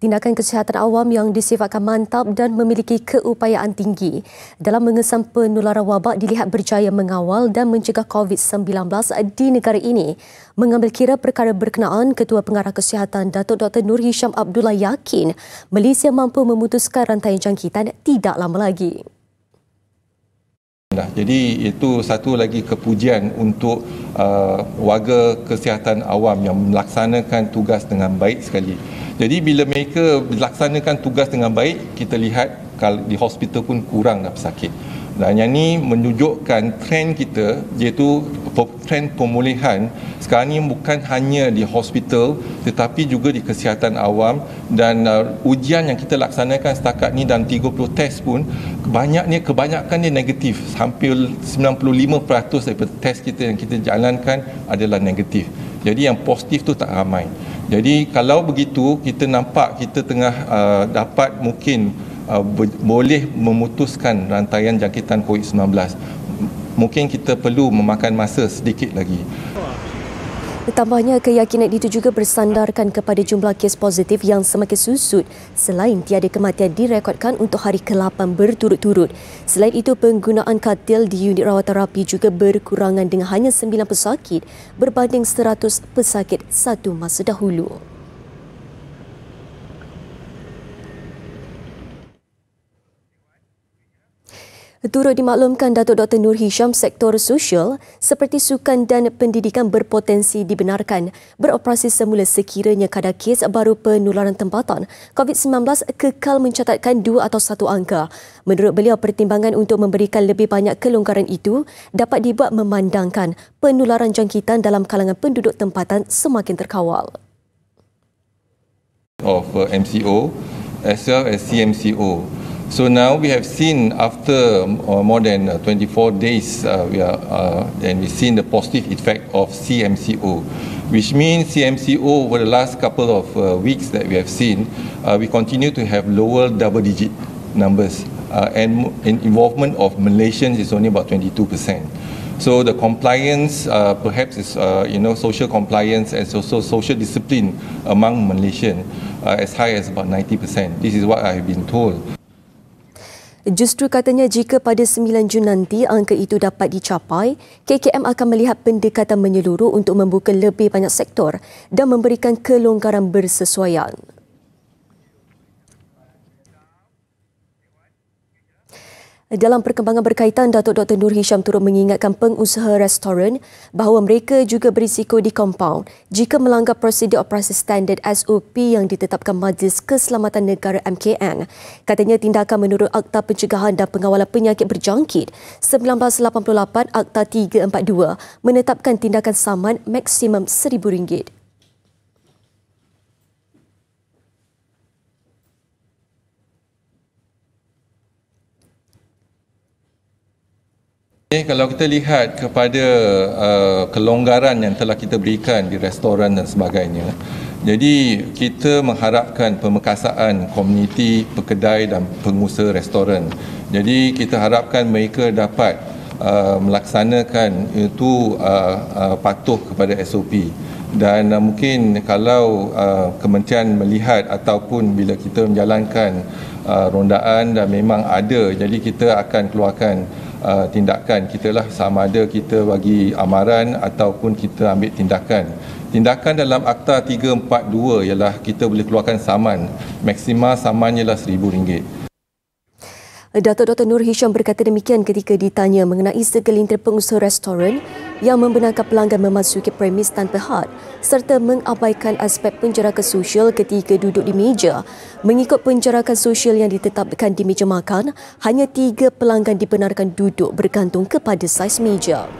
tindakan kesihatan awam yang disifatkan mantap dan memiliki keupayaan tinggi dalam mengesam penularan wabak dilihat berjaya mengawal dan mencegah COVID-19 di negara ini. Mengambil kira perkara berkenaan, Ketua Pengarah Kesihatan Datuk Dr. Nur Hisham Abdullah yakin Malaysia mampu memutuskan rantaian jangkitan tidak lama lagi. Jadi itu satu lagi kepujian untuk warga kesihatan awam yang melaksanakan tugas dengan baik sekali. Jadi bila mereka melaksanakan tugas dengan baik, kita lihat di hospital pun kurang pesakit. Dan yang ini menunjukkan trend kita, iaitu trend pemulihan sekarang ini bukan hanya di hospital tetapi juga di kesihatan awam, dan ujian yang kita laksanakan setakat ini dalam 30 test pun kebanyakan dia negatif. Hampir 95% daripada test kita yang kita jalankan adalah negatif. Jadi yang positif tu tak ramai. Jadi kalau begitu, kita nampak kita tengah dapat mungkin boleh memutuskan rantaian jangkitan COVID-19. Mungkin kita perlu memakan masa sedikit lagi. Tambahnya, keyakinan itu juga bersandarkan kepada jumlah kes positif yang semakin susut selain tiada kematian direkodkan untuk hari ke-8 berturut-turut. Selain itu, penggunaan katil di unit rawatan rapi juga berkurangan dengan hanya 9 pesakit berbanding 100 pesakit satu masa dahulu. Turut dimaklumkan, Datuk Dr. Nur Hisham, sektor sosial seperti sukan dan pendidikan berpotensi dibenarkan beroperasi semula sekiranya kadar kes baru penularan tempatan COVID-19 kekal mencatatkan 2 atau 1 angka. Menurut beliau, pertimbangan untuk memberikan lebih banyak kelonggaran itu dapat dibuat memandangkan penularan jangkitan dalam kalangan penduduk tempatan semakin terkawal. Of MCO as well as CMCO. So now we have seen after more than 24 days, we've seen the positive effect of CMCO, which means CMCO over the last couple of weeks that we have seen, we continue to have lower double-digit numbers, and involvement of Malaysians is only about 22%. So the compliance, perhaps is social compliance and also social discipline among Malaysians as high as about 90%. This is what I have been told. Justru katanya, jika pada 9 Jun nanti angka itu dapat dicapai, KKM akan melihat pendekatan menyeluruh untuk membuka lebih banyak sektor dan memberikan kelonggaran bersesuaian. Dalam perkembangan berkaitan, Datuk Dr. Nur Hisham turut mengingatkan pengusaha restoran bahawa mereka juga berisiko di kompaun jika melanggar prosedur operasi standard SOP yang ditetapkan Majlis Keselamatan Negara MKN. Katanya, tindakan menurut Akta Pencegahan dan Pengawalan Penyakit Berjangkit 1988 Akta 342 menetapkan tindakan saman maksimum RM1,000. Kalau kita lihat kepada kelonggaran yang telah kita berikan di restoran dan sebagainya, jadi kita mengharapkan pemekasaan komuniti pekedai dan pengusaha restoran. Jadi kita harapkan mereka dapat melaksanakan itu patuh kepada SOP. Dan mungkin kalau kementerian melihat ataupun bila kita menjalankan rondaan dan memang ada, jadi kita akan keluarkan tindakan kita lah, sama ada kita bagi amaran ataupun kita ambil tindakan. Tindakan dalam Akta 342 ialah kita boleh keluarkan saman. Maksimal saman ialah RM1,000. Datuk Dr. Nur Hisham berkata demikian ketika ditanya mengenai segelintir pengusaha restoran yang membenarkan pelanggan memasuki premis tanpa had serta mengabaikan aspek penjarakan sosial ketika duduk di meja. Mengikut penjarakan sosial yang ditetapkan di meja makan, hanya 3 pelanggan dibenarkan duduk bergantung kepada saiz meja.